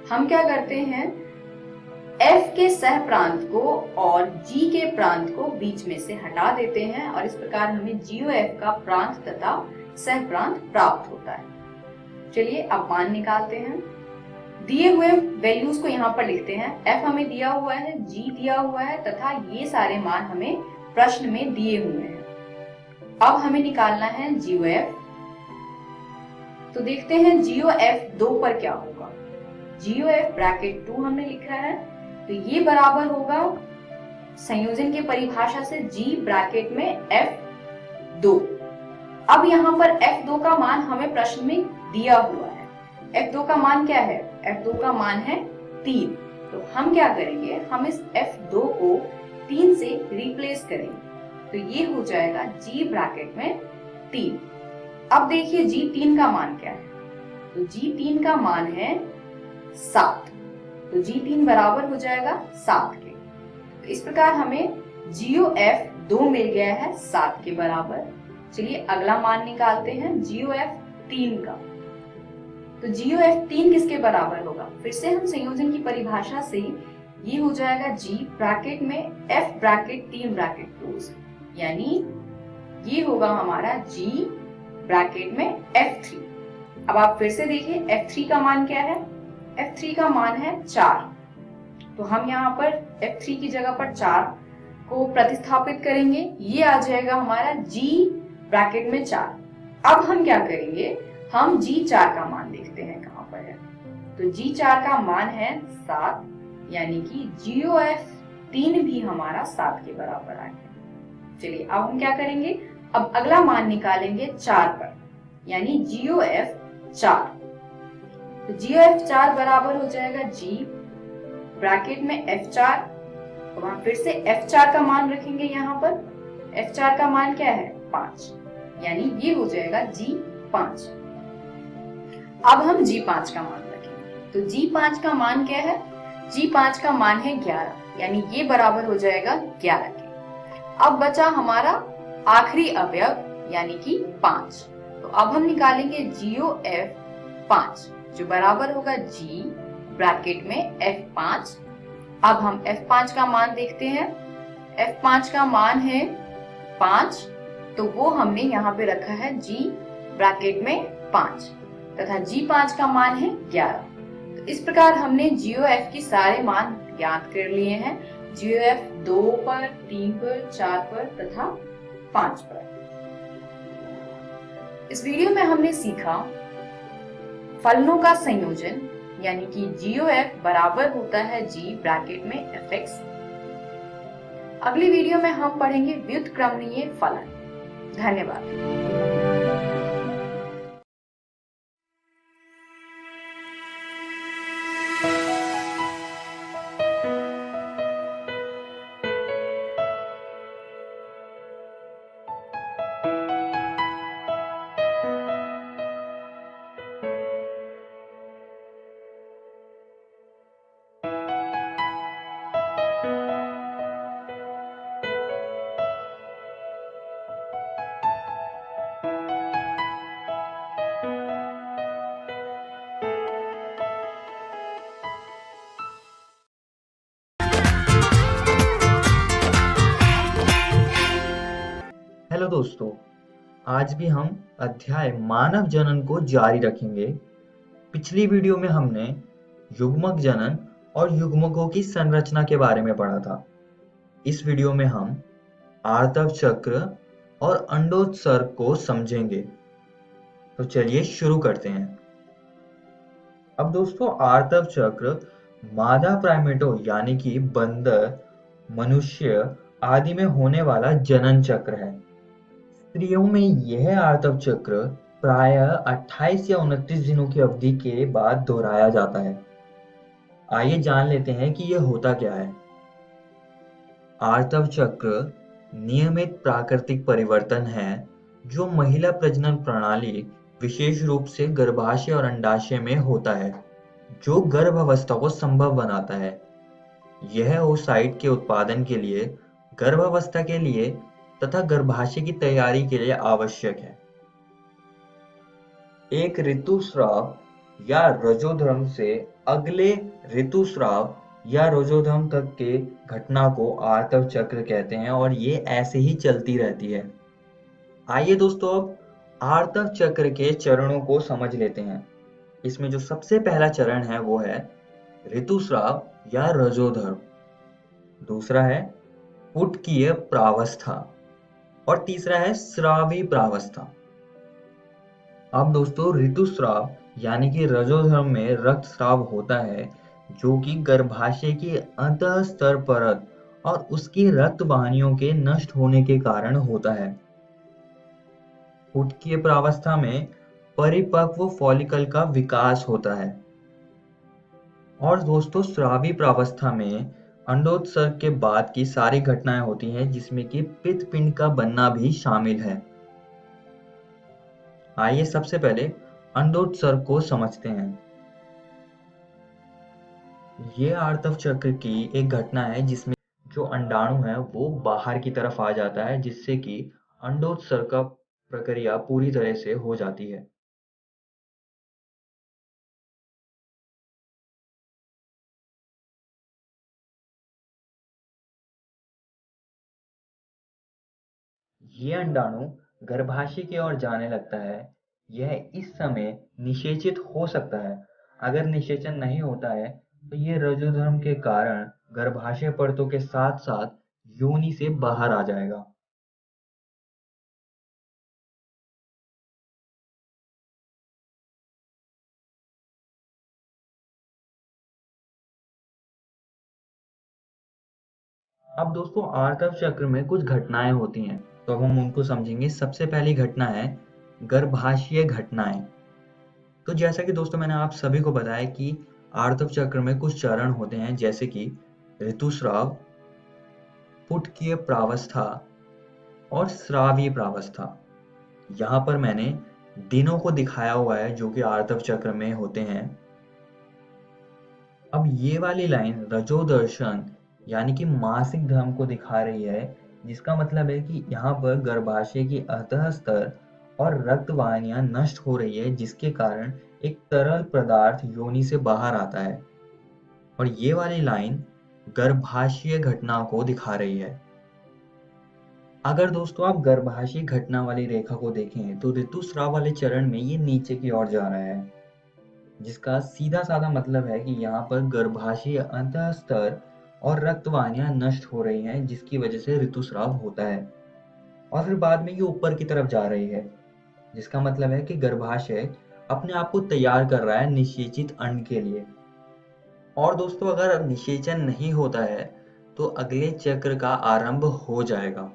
हम क्या करते हैं, f के सह प्रांत को और g के प्रांत को बीच में से हटा देते हैं और इस प्रकार हमें GOF का प्रांत तथा सह प्रांत प्राप्त होता है। चलिए अब मान निकालते हैं। दिए हुए वैल्यूज को यहाँ पर लिखते हैं। f हमें दिया हुआ है, g दिया हुआ है तथा ये सारे मान हमें प्रश्न में दिए हुए हैं। अब हमें निकालना है GOF। तो देखते हैं GOF 2 पर क्या होगा। GOF ब्रैकेट 2 हमने लिखा है, तो ये बराबर होगा संयोजन के परिभाषा से g ब्रैकेट में f2। अब यहाँ पर f2 का मान हमें प्रश्न में दिया हुआ है। f2 का मान क्या है? f2 का मान है 3। तो हम क्या करेंगे, हम इस f2 को 3 से रिप्लेस करेंगे, तो ये हो जाएगा g ब्रैकेट में 3। अब देखिए g3 का मान क्या है? तो g3 का मान है 7। तो G3 बराबर हो जाएगा 7 के। तो इस प्रकार हमें GOF 2 मिल गया है 7 के बराबर। चलिए अगला मान निकालते हैं GOF 3 का। तो GOF 3 किसके बराबर होगा? फिर से हम संयोजन की परिभाषा से ये हो जाएगा G ब्रैकेट में F ब्रैकेट 3 ब्रैकेट क्लोज, यानी ये होगा हमारा G ब्रैकेट में F3। अब आप फिर से देखिए F3 का मान क्या है? F3 का मान है 4। तो हम यहाँ पर F3 की जगह पर 4 को प्रतिस्थापित करेंगे, ये आ जाएगा हमारा G ब्रैकेट में 4। अब हम क्या करेंगे, हम G4 का मान देखते हैं कहाँ पर है। तो G4 का मान है 7, यानी कि GOF 3 भी हमारा 7 के बराबर आ गया। चलिए अब हम क्या करेंगे, अब अगला मान निकालेंगे 4 पर, यानी GOF 4। तो GOF 4 बराबर हो जाएगा G ब्रैकेट में F4। तो वहां फिर से F4 का मान रखेंगे, यहाँ पर F4 का मान क्या है? 5, यानी ये हो जाएगा G5। अब हम G5 का मान रखेंगे। तो G5 का मान क्या है? G5 का मान है 11, यानी ये बराबर हो जाएगा 11 के। अब बचा हमारा आखिरी अवयव यानी कि 5। तो अब हम निकालेंगे GOF 5, जो बराबर होगा G ब्रैकेट में F5। अब हम F5 का मान देखते हैं। F5 का मान है 5, तो वो हमने यहाँ पे रखा है G ब्रैकेट में 5, तथा G5 का मान है 11। तो इस प्रकार हमने GOF के सारे मान ज्ञात कर लिए हैं। GOF 2 पर, 3 पर, 4 पर तथा 5 पर। इस वीडियो में हमने सीखा फलनों का संयोजन, यानी कि GOF बराबर होता है G ब्रैकेट में Fx। अगली वीडियो में हम पढ़ेंगे व्युत्क्रमणीय फलन। धन्यवाद। हेलो दोस्तों, आज भी हम अध्याय मानव जनन को जारी रखेंगे। पिछली वीडियो में हमने युग्मक जनन और युग्मकों की संरचना के बारे में पढ़ा था। इस वीडियो में हम आर्तव चक्र और अंडोत्सर्ग को समझेंगे। तो चलिए शुरू करते हैं। अब दोस्तों, आर्तव चक्र मादा प्राइमेटो यानी कि बंदर, मनुष्य आदि में होने वाला जनन चक्र है। स्त्रियों में यह आर्तव चक्र प्रायः 28 या 29 दिनों की अवधि के बाद दोहराया जाता है। आइए जान लेते हैं कि यह होता क्या है। आर्तव चक्र नियमित प्राकृतिक परिवर्तन है जो महिला प्रजनन प्रणाली, विशेष रूप से गर्भाशय और अंडाशय में होता है, जो गर्भावस्था को संभव बनाता है। यह ओसाइट के उत्पादन के लिए, गर्भावस्था के लिए तथा गर्भाशय की तैयारी के लिए आवश्यक है। एक ऋतुस्राव या रजोधर्म से अगले ऋतुस्राव या रजोधर्म तक के घटना को आर्तव चक्र कहते हैं और ये ऐसे ही चलती रहती है। आइए दोस्तों, अब आर्तव चक्र के चरणों को समझ लेते हैं। इसमें जो सबसे पहला चरण है वो है ऋतुस्राव या रजोधर्म, दूसरा है पुटकीय प्रावस्था और तीसरा है स्रावी प्रावस्था। अब दोस्तों, ऋतुस्राव यानी कि रजोधर्म में रक्तस्राव होता है, जो कि गर्भाशय की अंतःस्तर परत और उसकी रक्त वाहिनियों के नष्ट होने के कारण होता है। पुटकीय प्रावस्था में परिपक्व फॉलिकल का विकास होता है। और दोस्तों, स्रावी प्रावस्था में अंडोत्सर्ग के बाद की सारी घटनाएं होती हैं, जिसमें कि पित्तपिंड का बनना भी शामिल है। आइए सबसे पहले अंडोत्सर्ग को समझते हैं। ये आर्तव चक्र की एक घटना है जिसमें जो अंडाणु है वो बाहर की तरफ आ जाता है, जिससे कि अंडोत्सर्ग का प्रक्रिया पूरी तरह से हो जाती है। ये अंडाणु गर्भाशय की ओर जाने लगता है। यह इस समय निषेचित हो सकता है। अगर निषेचन नहीं होता है तो ये रजोधर्म के कारण गर्भाशय परतों के साथ साथ योनि से बाहर आ जाएगा। अब दोस्तों आर्तव चक्र में कुछ घटनाएं होती हैं, तो अब हम उनको समझेंगे। सबसे पहली घटना है गर्भाशयीय घटनाएं। तो जैसा कि दोस्तों मैंने आप सभी को बताया कि आर्तव चक्र में कुछ चरण होते हैं, जैसे कि ऋतुस्राव, पुटकीय प्रावस्था और स्रावी प्रावस्था। यहाँ पर मैंने दिनों को दिखाया हुआ है जो कि आर्तव चक्र में होते हैं। अब ये वाली लाइन रजोदर्शन यानी कि मासिक धर्म को दिखा रही है, जिसका मतलब है कि यहाँ पर गर्भाशय की अंतः स्तर और रक्त वाहिनियां नष्ट हो रही है, जिसके कारण एक तरल पदार्थ योनि से बाहर आता है। और ये वाली लाइन गर्भाशय घटना को दिखा रही है। अगर दोस्तों आप गर्भाशय घटना वाली रेखा को देखें तो ऋतुस्राव वाले चरण में ये नीचे की ओर जा रहा है, जिसका सीधा साधा मतलब है कि यहाँ पर गर्भाशय अंतः स्तर और रक्त वाहिनियां नष्ट हो रही हैं, जिसकी वजह से ऋतुस्राव होता है। और फिर बाद में ये ऊपर की तरफ जा रही है, जिसका मतलब है कि गर्भाशय अपने आप को तैयार कर रहा है निषेचित अंड के लिए। और दोस्तों अगर निषेचन नहीं होता है तो अगले चक्र का आरंभ हो जाएगा।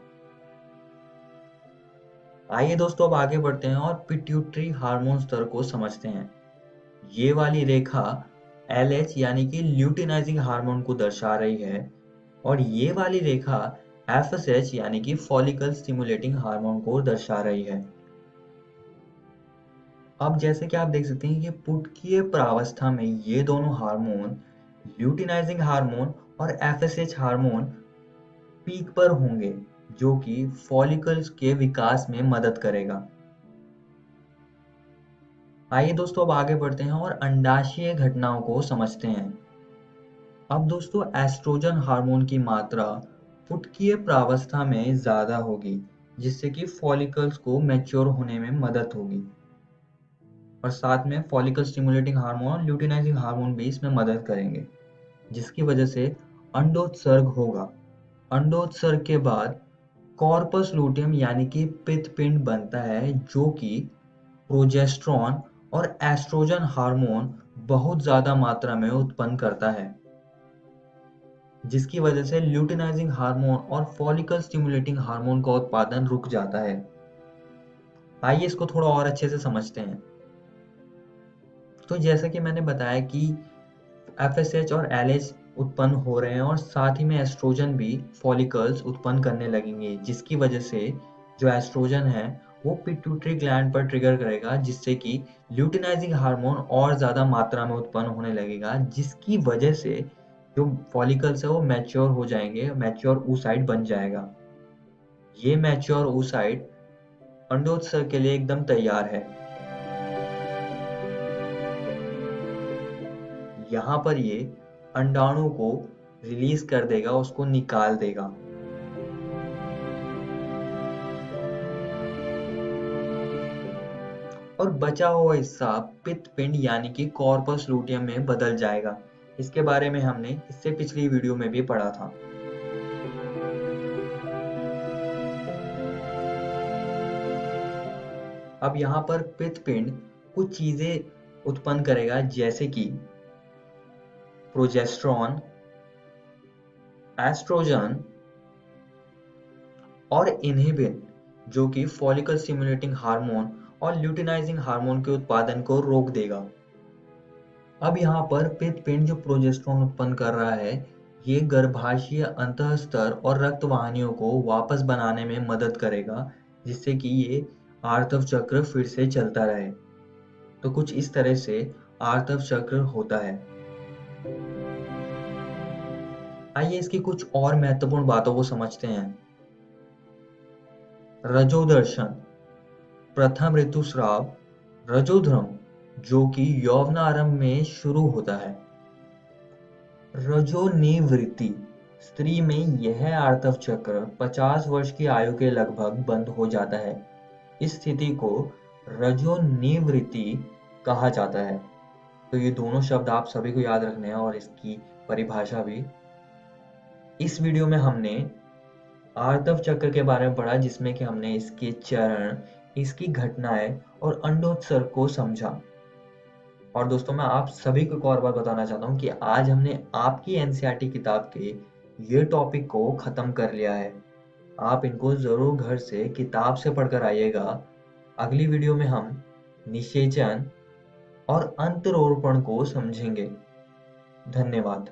आइए दोस्तों अब आगे बढ़ते हैं और पिट्यूटरी हार्मोन स्तर को समझते हैं। ये वाली रेखा LH यानी कि ल्यूटिनाइजिंग हार्मोन को दर्शा रही है, और ये वाली रेखा FSH यानी कि फॉलिकल स्टिमुलेटिंग हार्मोन को दर्शा रही है। अब जैसे कि आप देख सकते हैं कि पुटकीय प्रावस्था में ये दोनों हार्मोन ल्यूटिनाइजिंग हार्मोन और FSH हार्मोन पीक पर होंगे, जो कि फॉलिकल्स के विकास में मदद करेगा। आइए दोस्तों अब आगे बढ़ते हैं और अंडाशय घटनाओं को समझते हैं। अब दोस्तों एस्ट्रोजन हार्मोन की मात्रा पुटकीय प्रावस्था में ज्यादा होगी, जिससे कि फॉलिकल्स को मैच्योर होने में मदद होगी। और साथ में फॉलिकल स्टिमुलेटिंग हार्मोन और ल्यूटिनाइजिंग हार्मोन भी इसमें मदद करेंगे, जिसकी वजह से अंडोत्सर्ग होगा। अंडोत्सर्ग के बाद कॉर्पस लूटियम यानी कि पित्तपिंड बनता है, जो कि प्रोजेस्टेरॉन और एस्ट्रोजन हार्मोन बहुत ज्यादा मात्रा में उत्पन्न करता है, जिसकी वजह से ल्यूटिनाइजिंग हार्मोन और फॉलिकल स्टिमुलेटिंग हार्मोन का उत्पादन रुक जाता है। आइए इसको थोड़ा और अच्छे से समझते हैं। तो जैसा कि मैंने बताया कि FSH और LH उत्पन्न हो रहे हैं और साथ ही में एस्ट्रोजन भी फॉलिकल्स उत्पन्न करने लगेंगे, जिसकी वजह से जो एस्ट्रोजन है वो पिट्यूटरी ग्लैंड पर ट्रिगर करेगा, जिससे कि ल्यूटिनाइजिंग हार्मोन और ज्यादा मात्रा में उत्पन्न होने लगेगा, जिसकी वजह से जो फॉलिकल्स है वो मैच्योर हो जाएंगे, मैच्योर oocyte बन जाएगा। ये मैच्योर oocyte अंडोत्सर्ग के लिए एकदम तैयार है। यहाँ पर ये अंडाणु को रिलीज कर देगा, उसको निकाल देगा। और बचा हुआ हिस्सा पित्तपिंड यानी कि कॉर्पस लूटियम में बदल जाएगा। इसके बारे में हमने इससे पिछली वीडियो में भी पढ़ा था। अब यहाँ पर पित्तपिंड कुछ चीजें उत्पन्न करेगा, जैसे कि प्रोजेस्टेरॉन, एस्ट्रोजन और इनहिबिन, जो कि फॉलिकल स्टिमुलेटिंग हार्मोन और ल्यूटिनाइजिंग हार्मोन के उत्पादन को रोक देगा। अब यहाँ पर पित्तपिंड जो प्रोजेस्टेरॉन उत्पन्न कर रहा है, ये गर्भाशय अंतःस्तर और रक्त वाहिनियों को वापस बनाने में मदद करेगा, जिससे कि ये आर्तव चक्र फिर से चलता रहे। तो कुछ इस तरह से आर्तव चक्र होता है। आइए इसकी कुछ और महत्वपूर्ण बातों को समझते हैं। रजोदर्शन, प्रथम ऋतुस्राव, रजोध्रम, जो कि यौवनारंभ में शुरू होता है। रजोनिवृत्ति, स्त्री में यह आर्तव चक्र 50 वर्ष की आयु के लगभग बंद हो जाता है। इस स्थिति को रजोनिवृत्ति कहा जाता है। तो ये दोनों शब्द आप सभी को याद रखने हैं और इसकी परिभाषा भी। इस वीडियो में हमने आर्तव चक्र के बारे में पढ़ा, जिसमें कि हमने इसके चरण, इसकी घटनाएं और अंडोत्सर्ग को समझा। और दोस्तों, मैं आप सभी को एक और बात बताना चाहता हूँ कि आज हमने आपकी एनसीईआरटी किताब के ये टॉपिक को खत्म कर लिया है। आप इनको जरूर घर से किताब से पढ़कर आइएगा। अगली वीडियो में हम निषेचन और अंतरोपण को समझेंगे। धन्यवाद।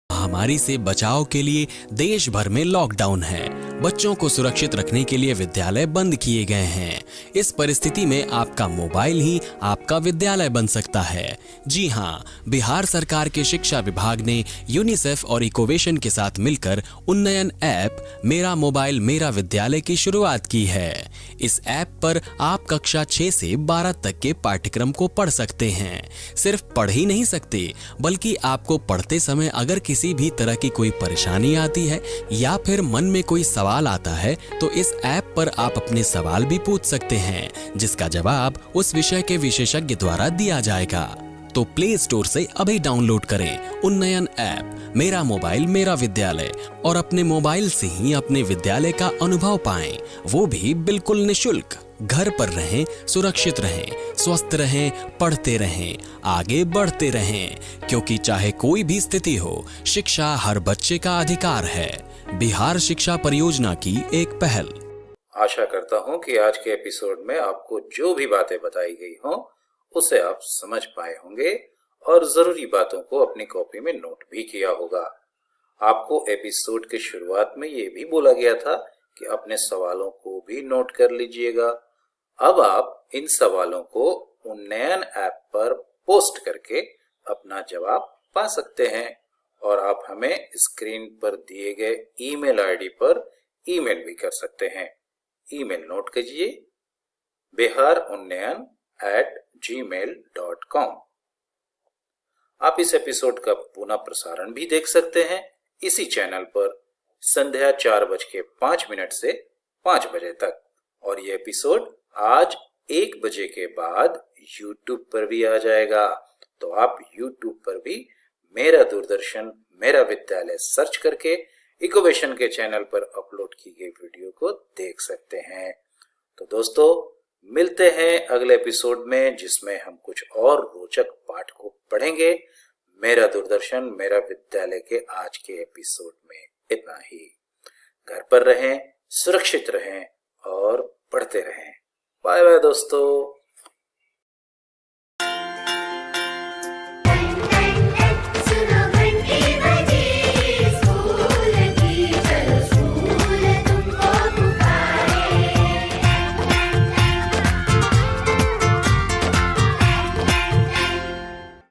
महामारी से बचाव के लिए देश भर में लॉकडाउन है। बच्चों को सुरक्षित रखने के लिए विद्यालय बंद किए गए हैं। इस परिस्थिति में आपका मोबाइल ही आपका विद्यालय बन सकता है। जी हाँ, बिहार सरकार के शिक्षा विभाग ने यूनिसेफ और इकोवेशन के साथ मिलकर उन्नयन ऐप मेरा मोबाइल मेरा विद्यालय की शुरुआत की है। इस ऐप पर आप कक्षा 6 से 12 तक के पाठ्यक्रम को पढ़ सकते हैं। सिर्फ पढ़ ही नहीं सकते, बल्कि आपको पढ़ते समय अगर किसी भी तरह की कोई परेशानी आती है या फिर मन में कोई सवाल आता है तो इस ऐप पर आप अपने सवाल भी पूछ सकते हैं, जिसका जवाब उस विषय के विशेषज्ञ द्वारा दिया जाएगा। तो प्ले स्टोर से अभी डाउनलोड करें उन्नयन ऐप मेरा मोबाइल मेरा विद्यालय और अपने मोबाइल से ही अपने विद्यालय का अनुभव पाएं, वो भी बिल्कुल निशुल्क। घर पर रहें, सुरक्षित रहें, स्वस्थ रहें, पढ़ते रहें, आगे बढ़ते रहें, क्योंकि चाहे कोई भी स्थिति हो, शिक्षा हर बच्चे का अधिकार है। बिहार शिक्षा परियोजना की एक पहल। आशा करता हूं कि आज के एपिसोड में आपको जो भी बातें बताई गई हों उसे आप समझ पाए होंगे और जरूरी बातों को अपनी कॉपी में नोट भी किया होगा। आपको एपिसोड के शुरुआत में ये भी बोला गया था कि अपने सवालों को भी नोट कर लीजिएगा। अब आप इन सवालों को उन्नयन ऐप पर पोस्ट करके अपना जवाब पा सकते हैं और आप हमें स्क्रीन पर दिए गए ईमेल आईडी पर ईमेल भी कर सकते हैं। ईमेल नोट कीजिए biharunnyan@gmail.com। आप इस एपिसोड का पुनः प्रसारण भी देख सकते हैं इसी चैनल पर संध्या 4:05 से 5 बजे तक, और ये एपिसोड आज 1 बजे के बाद YouTube पर भी आ जाएगा। तो आप YouTube पर भी मेरा दूरदर्शन मेरा विद्यालय सर्च करके इकोवेशन के चैनल पर अपलोड की गई वीडियो को देख सकते हैं। तो दोस्तों, मिलते हैं अगले एपिसोड में, जिसमें हम कुछ और रोचक पाठ को पढ़ेंगे। मेरा दूरदर्शन मेरा विद्यालय के आज के एपिसोड में इतना ही। घर पर रहें, सुरक्षित रहें और पढ़ते रहें। बाय बाय दोस्तों।